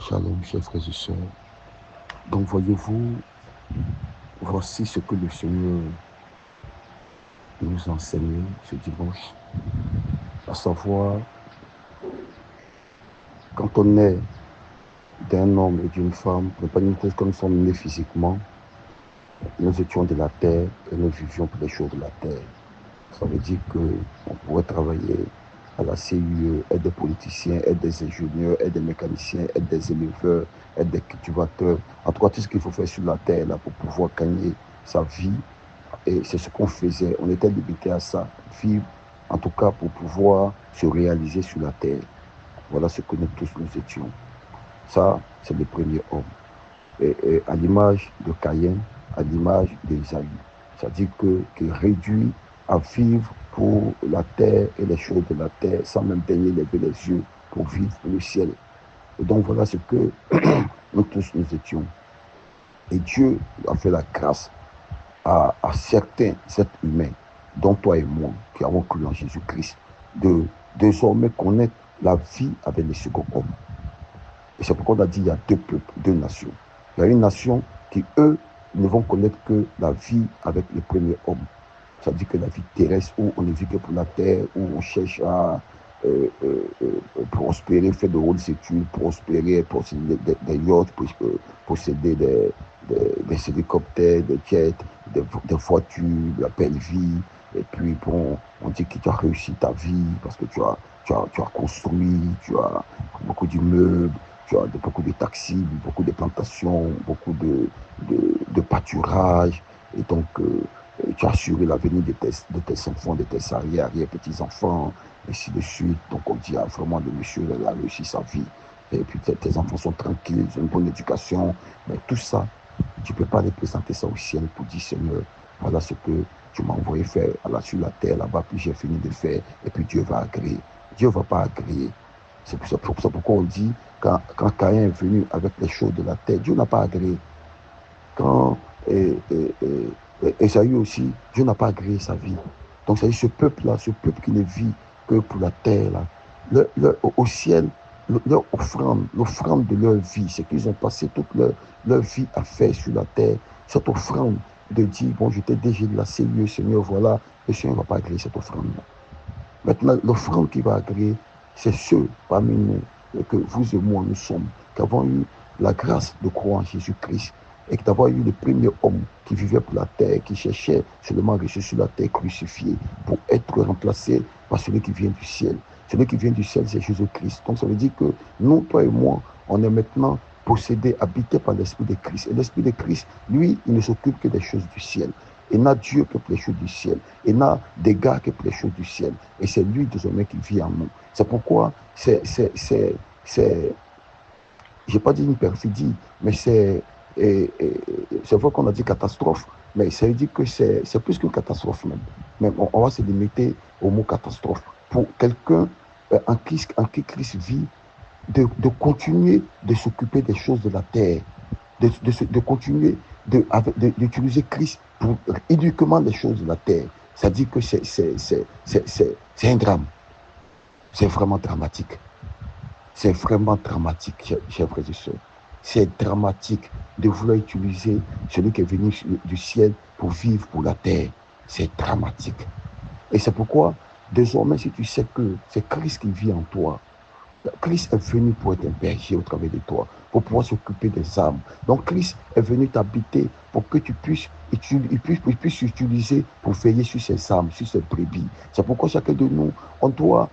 Shalom, chers frères et sœurs. Donc, voyez-vous, voici ce que le Seigneur nous enseignait ce dimanche, à savoir, quand on est d'un homme et d'une femme, ne pas une chose comme nous sommes nés physiquement, nous étions de la terre et nous vivions pour les choses de la terre. Ça veut dire qu'on pourrait travailler à la CUE, être des politiciens, être des ingénieurs, être des mécaniciens, être des éleveurs, être des cultivateurs. En tout cas, tout ce qu'il faut faire sur la terre là, pour pouvoir gagner sa vie. Et c'est ce qu'on faisait. On était limité à ça. Vivre, en tout cas, pour pouvoir se réaliser sur la terre. Voilà ce que nous tous nous étions. Ça, c'est le premier homme. Et à l'image de Caïn, à l'image d'Ésaü. C'est-à-dire que réduit à vivre pour la terre et les choses de la terre, sans même daigner lever les yeux pour vivre pour le ciel. Et donc voilà ce que nous tous nous étions. Et Dieu a fait la grâce à certains êtres humains, dont toi et moi, qui avons cru en Jésus-Christ, de désormais connaître la vie avec les seconds hommes. Et c'est pourquoi on a dit qu'il y a deux peuples, deux nations. Il y a une nation qui, eux, ne vont connaître que la vie avec le premier homme. Ça veut dire que la vie terrestre, où on ne vit que pour la terre, où on cherche à prospérer, faire de hautes études, prospérer, posséder des yachts, posséder des hélicoptères, des jets, des voitures, de la belle vie. Et puis, bon, on dit que tu as réussi ta vie parce que tu as construit, tu as beaucoup d'immeubles, tu as beaucoup de taxis, beaucoup de plantations, beaucoup de pâturage. Et donc, tu as assuré l'avenir de tes enfants, de tes arrière-petits-enfants, ainsi de suite. Donc, on dit vraiment, le monsieur il a réussi sa vie. Et puis, tes enfants sont tranquilles, ils ont une bonne éducation. Mais tout ça, tu ne peux pas représenter ça au ciel pour dire, Seigneur, voilà ce que tu m'as envoyé faire sur la terre, là-bas, puis j'ai fini de faire, et puis Dieu va agréer. Dieu ne va pas agréer. C'est pourquoi on dit, quand Caïn est venu avec les choses de la terre, Dieu n'a pas agréé. Quand Esaü aussi, Dieu n'a pas agréé sa vie. Donc, c'est ce peuple-là, ce peuple qui ne vit que pour la terre, là, au ciel, leur offrande, l'offrande de leur vie, c'est qu'ils ont passé toute leur vie à faire sur la terre. Cette offrande de dire, bon, je t'ai déjà laissé, Seigneur, voilà, le Seigneur ne va pas agréer cette offrande-là. Maintenant, l'offrande qui va agréer, c'est ceux parmi nous, que vous et moi, nous sommes, qui avons eu la grâce de croire en Jésus-Christ et d'avoir eu le premier homme qui vivait pour la terre, qui cherchait seulement à rester sur la terre crucifié pour être remplacé par celui qui vient du ciel. Celui qui vient du ciel, c'est Jésus-Christ. Donc ça veut dire que nous, toi et moi, on est maintenant possédés, habités par l'Esprit de Christ. Et l'Esprit de Christ, lui, il ne s'occupe que des choses du ciel. Il n'a Dieu que pour les choses du ciel. Il n'a des gars que pour les choses du ciel. Et c'est lui désormais qui vit en nous. C'est pourquoi je n'ai pas dit une perfidie, mais c'est vrai qu'on a dit catastrophe, mais ça veut dire que c'est plus qu'une catastrophe même. Mais on va se limiter au mot catastrophe. Pour quelqu'un en qui Christ vit, de continuer de s'occuper des choses de la terre, de continuer d'utiliser Christ pour uniquement les choses de la terre. Ça dit que c'est un drame. C'est vraiment dramatique. C'est vraiment dramatique, chers frères et sœurs. C'est dramatique de vouloir utiliser celui qui est venu du ciel pour vivre pour la terre. C'est dramatique. Et c'est pourquoi, désormais, si tu sais que c'est Christ qui vit en toi, Christ est venu pour être un berger au travers de toi, pour pouvoir s'occuper des âmes. Donc Christ est venu t'habiter pour que tu puisses utiliser pour veiller sur ces âmes, sur ces brebis. C'est pourquoi chacun de nous, on doit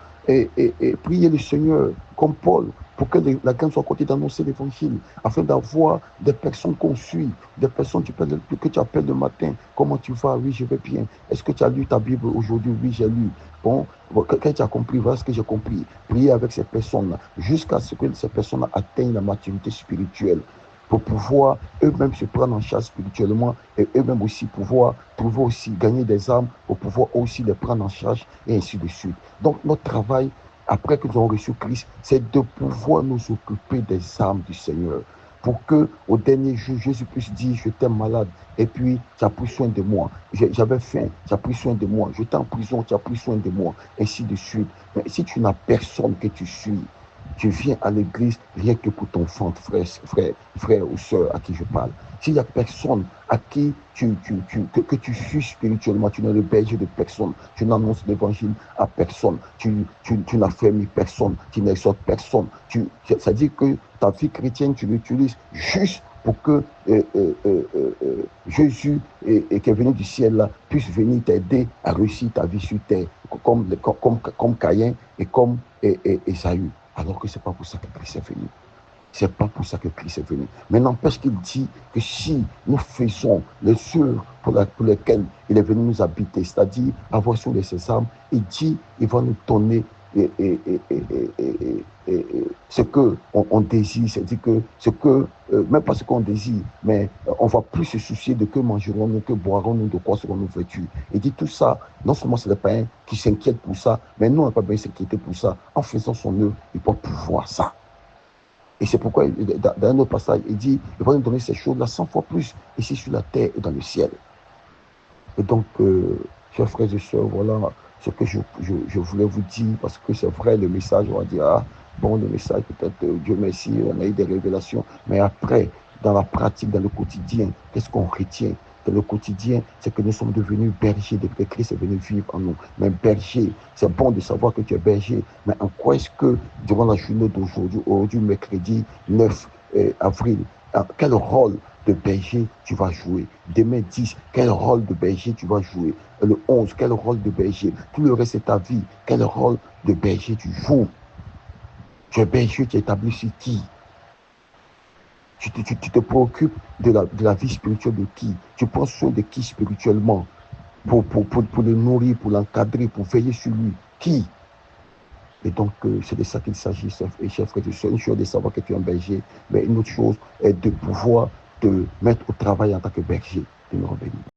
prier le Seigneur comme Paul pour que la grande soit à côté d'annoncer l'évangile, afin d'avoir des personnes qu'on suit, des personnes que tu appelles le matin. Comment tu vas? Oui, je vais bien. Est-ce que tu as lu ta Bible aujourd'hui? Oui, j'ai lu. Bon, quand tu as compris, voilà ce que j'ai compris. Prier avec ces personnes-là, jusqu'à ce que ces personnes atteignent la maturité spirituelle, pour pouvoir eux-mêmes se prendre en charge spirituellement et eux-mêmes aussi pouvoir trouver aussi, gagner des âmes pour pouvoir aussi les prendre en charge et ainsi de suite. Donc notre travail, après que nous avons reçu Christ, c'est de pouvoir nous occuper des âmes du Seigneur. Pour que au dernier jour, Jésus puisse dire, je t'aime malade, et puis tu as pris soin de moi. J'avais faim, tu as pris soin de moi. J'étais en prison, tu as pris soin de moi, ainsi de suite. Mais si tu n'as personne que tu suis, tu viens à l'église rien que pour ton ventre, frère ou soeur à qui je parle. S'il n'y a personne à qui que tu suis spirituellement, tu n'es le berger de personne, tu n'annonces l'évangile à personne, tu n'affermis personne, tu n'exhortes personne. C'est-à-dire que ta vie chrétienne, tu l'utilises juste pour que Jésus qui est venu du ciel là, puisse venir t'aider à réussir ta vie sur terre, comme Caïn et comme Ésaü. Alors que ce n'est pas pour ça que Christ est venu. C'est pas pour ça que Christ est venu. Mais n'empêche qu'il dit que si nous faisons les œuvres pour lesquelles il est venu nous habiter, c'est-à-dire avoir sur les sésame, il dit il va nous donner ce qu'on désire, c'est-à-dire que même pas ce qu'on désire, mais on va plus se soucier de que mangerons-nous, que boirons-nous, de quoi serons-nous vêtus. Il dit tout ça, non seulement c'est les païens qui s'inquiètent pour ça, mais nous on n'a pas besoin de s'inquiéter pour ça. En faisant son œuvre, il peut pouvoir ça. Et c'est pourquoi, dans un autre passage, il dit, il va nous donner ces choses-là 100 fois plus, ici sur la terre et dans le ciel. Et donc, chers frères et sœurs, voilà ce que je voulais vous dire, parce que c'est vrai, le message, on va dire, ah, bon, le message, peut-être, Dieu merci, on a eu des révélations, mais après, dans la pratique, dans le quotidien, qu'est-ce qu'on retient? Dans le quotidien, c'est que nous sommes devenus bergers depuis que Christ est venu vivre en nous. Mais berger, c'est bon de savoir que tu es berger, mais en quoi est-ce que, durant la journée aujourd'hui, mercredi 9 avril, quel rôle de berger tu vas jouer? Demain 10, quel rôle de berger tu vas jouer? Le 11, quel rôle de berger? Tout le reste de ta vie, quel rôle de berger tu joues? Tu es berger, tu es établi sur qui? Tu te préoccupes de la vie spirituelle de qui? Tu prends soin de qui spirituellement? Pour le nourrir, pour l'encadrer, pour veiller sur lui. Qui? Et donc, c'est de ça qu'il s'agit, chers frères et sœurs. Une chose de savoir que tu es un berger, mais une autre chose est de pouvoir te mettre au travail en tant que berger. Dieu nous bénisse.